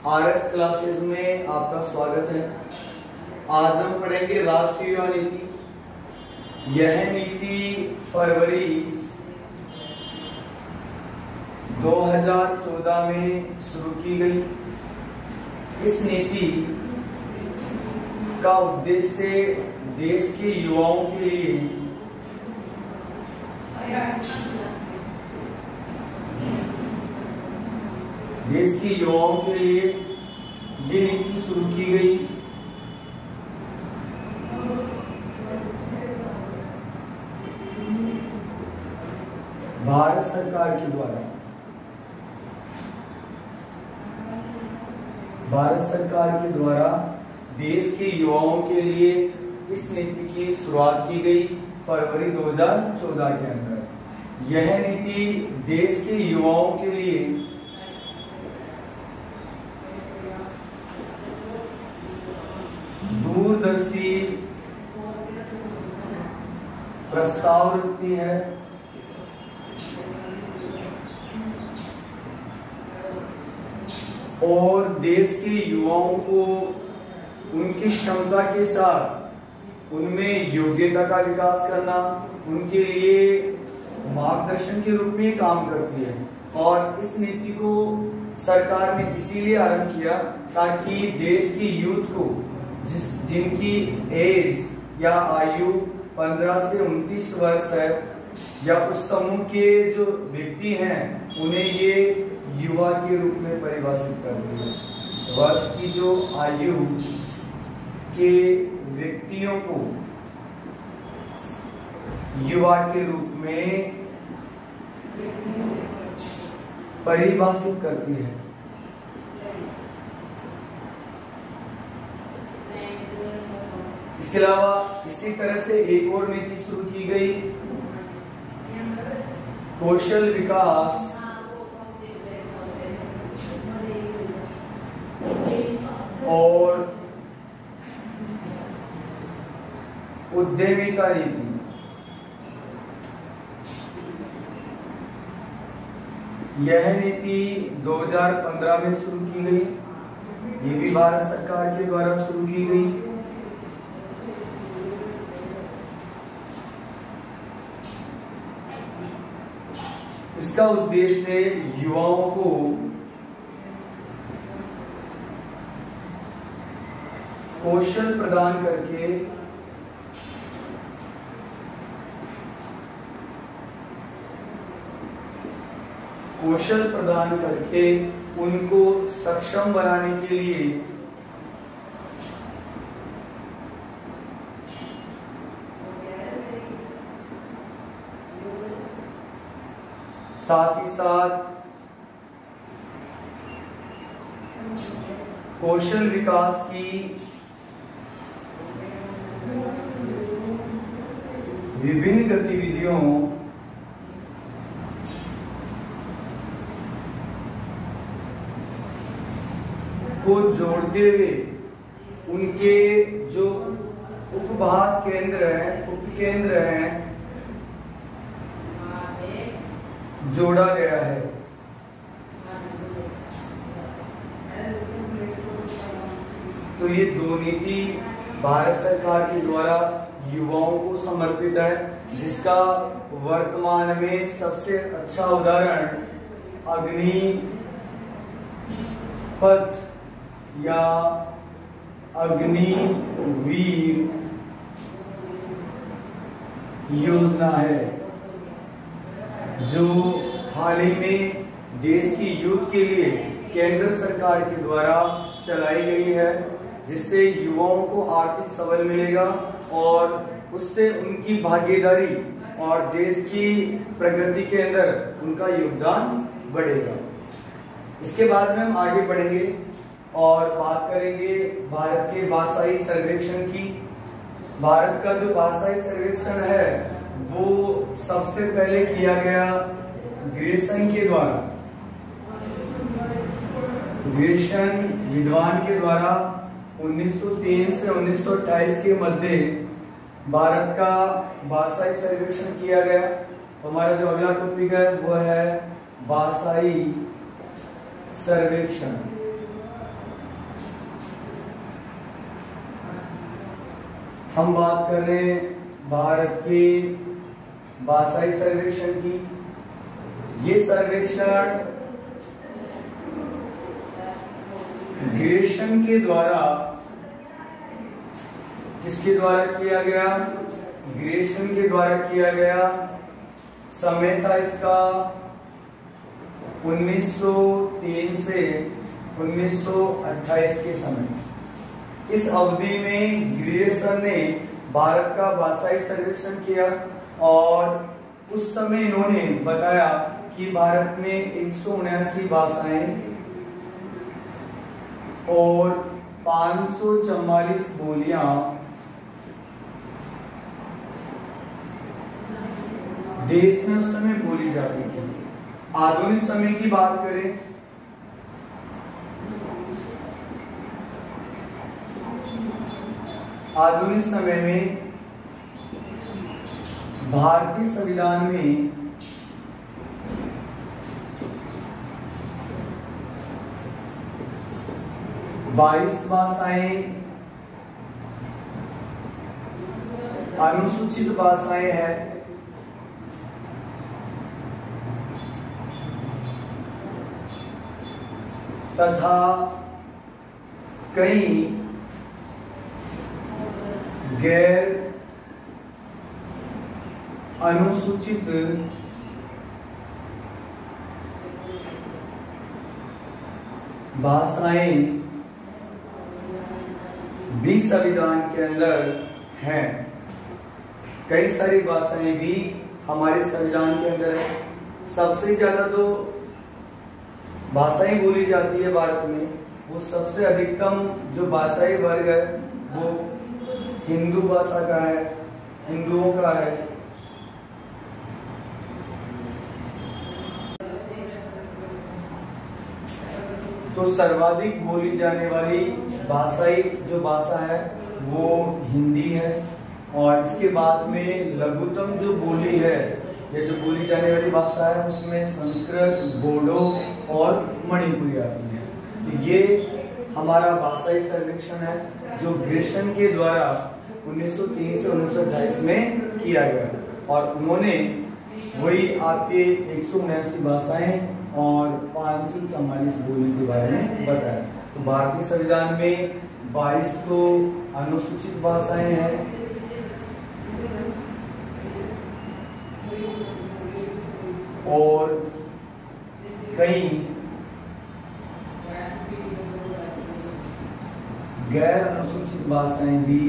RS classes में आपका स्वागत है। आज हम पढ़ेंगे राष्ट्रीय युवा नीति। यह नीति फरवरी 2014 में शुरू की गई। इस नीति का उद्देश्य देश के युवाओं के लिए ये नीति शुरू की गई। भारत सरकार के द्वारा देश के युवाओं के लिए इस नीति की शुरुआत की गई फरवरी 2014 के अंदर। यह नीति देश के युवाओं के लिए दूरदर्शी प्रस्ताव रखती है और देश के युवाओं को उनकी क्षमता के साथ उनमें योग्यता का विकास करना, उनके लिए मार्गदर्शन के रूप में काम करती है। और इस नीति को सरकार ने इसीलिए आरंभ किया ताकि देश की यूथ को जिनकी एज या आयु 15 से 29 वर्ष है या उस समूह के जो व्यक्ति हैं उन्हें ये युवा के रूप में परिभाषित करती है। वर्ष की जो आयु के व्यक्तियों को युवा के रूप में परिभाषित करती है। इसके अलावा इसी तरह से एक और नीति शुरू की गई, कौशल विकास और उद्यमिता नीति। यह नीति 2015 में शुरू की गई। ये भी भारत सरकार के द्वारा शुरू की गई। इसका उद्देश्य युवाओं को कौशल प्रदान करके उनको सक्षम बनाने के लिए साथ ही साथ कौशल विकास की विभिन्न गतिविधियों को जोड़ते हुए उनके जो उपभाग केंद्र हैं जोड़ा गया है। तो ये दो नीति भारत सरकार के द्वारा युवाओं को समर्पित है, जिसका वर्तमान में सबसे अच्छा उदाहरण अग्निपथ या अग्निवीर योजना है, जो हाल ही में देश की यूथ के लिए केंद्र सरकार के द्वारा चलाई गई है, जिससे युवाओं को आर्थिक सबल मिलेगा और उससे उनकी भागीदारी और देश की प्रगति के अंदर उनका योगदान बढ़ेगा। इसके बाद में हम आगे बढ़ेंगे और बात करेंगे भारत के भाषाई सर्वेक्षण की। भारत का जो भाषाई सर्वेक्षण है वो सबसे पहले किया गया ग्रेसन विद्वान के द्वारा 1903 से 1928 के मध्य भारत का भाषाई सर्वेक्षण किया गया। तो हमारा जो अगला टॉपिक है वो है भाषाई सर्वेक्षण। हम बात कर रहे हैं भारत के भाषाई सर्वेक्षण की। ये सर्वेक्षण ग्रेशन के द्वारा, किसके द्वारा किया गया? ग्रेशन के द्वारा किया गया। समय था इसका 1903 से 1928 के समय। इस अवधि में ग्रेशन ने भारत का भाषाई सर्वेक्षण किया और उस समय इन्होंने बताया कि भारत में 179 भाषाएं और 544 बोलियां देश में उस समय बोली जाती थी। आधुनिक समय की बात करें आधुनिक समय में भारतीय संविधान में बाईस भाषाएं अनुसूचित भाषाएं हैं तथा कई गैर अनुसूचित भाषाएं भी संविधान के अंदर हैं। कई सारी भाषाएं भी हमारे संविधान के अंदर है। सबसे ज्यादा तो भाषाएं बोली जाती है भारत में, वो सबसे अधिकतम जो भाषाई वर्ग है वो हिंदू भाषा का है, हिंदुओं का है। तो सर्वाधिक बोली जाने वाली भाषाई जो भाषा है वो हिंदी है और इसके बाद में लघुतम जो बोली है या जो बोली जाने वाली भाषा है उसमें संस्कृत, बोडो और मणिपुरी आती है। तो ये हमारा भाषाई सर्वेक्षण है जो ग्रेशन के द्वारा 1903 से 1928 में किया गया और उन्होंने वही आपके 179 भाषाएं और 544 बोली के बारे में बताया। तो भारतीय संविधान में 22 तो अनुसूचित भाषाएं हैं और कई गैर अनुसूचित भाषाएं भी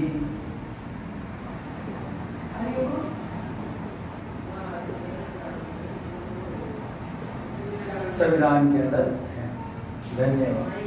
संविधान के अंदर है। धन्यवाद।